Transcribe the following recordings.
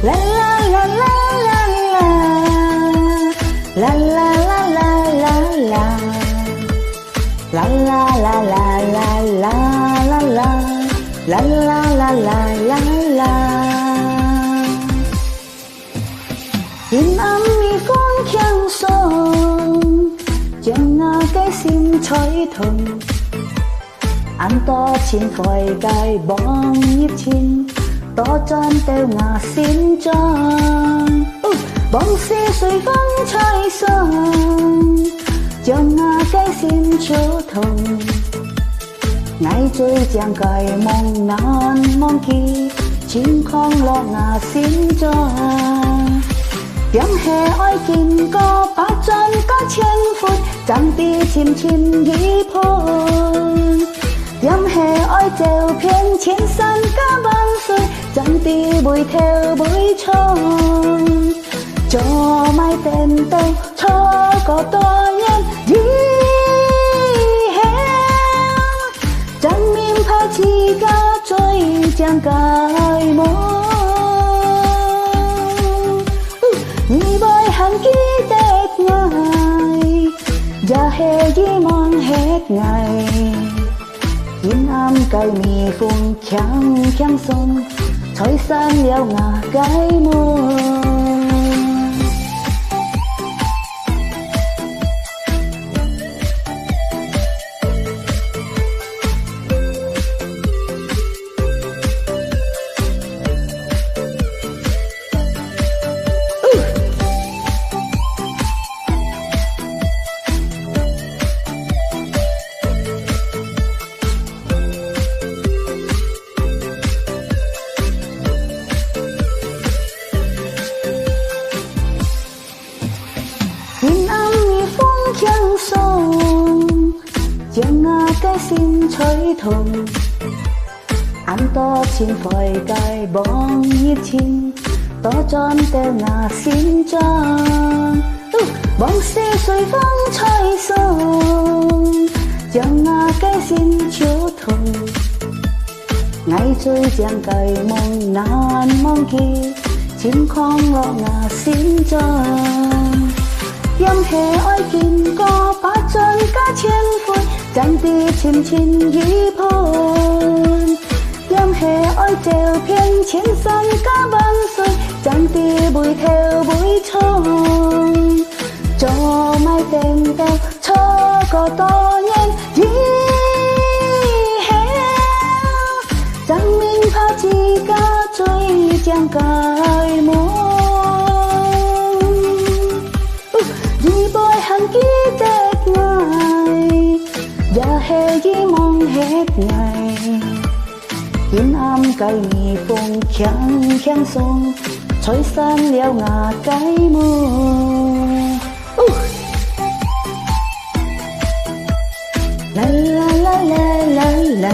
La la la la la la. La la la la la la. La la la la la la la la. La la la la la la. Yên âm mi phong chẳng sông, chẳng ngờ cái sim chói thùng. Anh to chín phơi gai bóng nhịp chín, to chân teo ngà xin chân. Bóng xe suy vắng trái sông, chẳng ngờ cái sim chỗ thùng. Ngày trôi chẳng cài mong nan mong kỳ, chim không lo ngà xin chân. Tiếng hè oi kinh có ba chân có千phút, chẳng đi chim chim đi phôi. Tiếng hè oi treo phiên trên sân cá băng xuôi, chẳng đi bụi theo bụi trôi. Cho mai tên tâu cho có to nhân đi hè. Chẳng mìm phá chi cá trôi chẳng cài môi. Nhị bơi hàng ký tết ngày, gia hè dĩ mòn hết ngày. Yên âm cây mì phun khang khang sông, trời sáng leo ngả cái mưa. Yên âm mi phong chẳng sông, chẳng ngờ cái sim chói thùng. Anh to chín phơi gai bóng nhịp chín, to chân teo ngà xin chân. Bóng xe suy vắng trái sông, chẳng ngờ cái sim chỗ thùng. Ngày trôi chẳng cài mong nan mong kỳ, chim không lo ngà xin chân. Tiếng hè oi kinh có ba chân cá千phút, chẳng đi chim chim đi phôi. Tiếng hè oi treo phiên trên sân cá băng xuôi, chẳng đi bụi theo bụi trôi. Cho mai tên tao cho có to nhân đi hè. Chẳng mình phá chi cá trôi chẳng cài môi. Đi bơi hàng ký tết ngày, gia hè dĩ mong hết ngày. Yên âm cây mì phun khang khang sông, trời sáng leo ngả cái mưa. La la la la la la.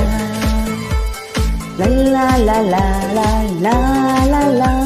La la la la la la la la.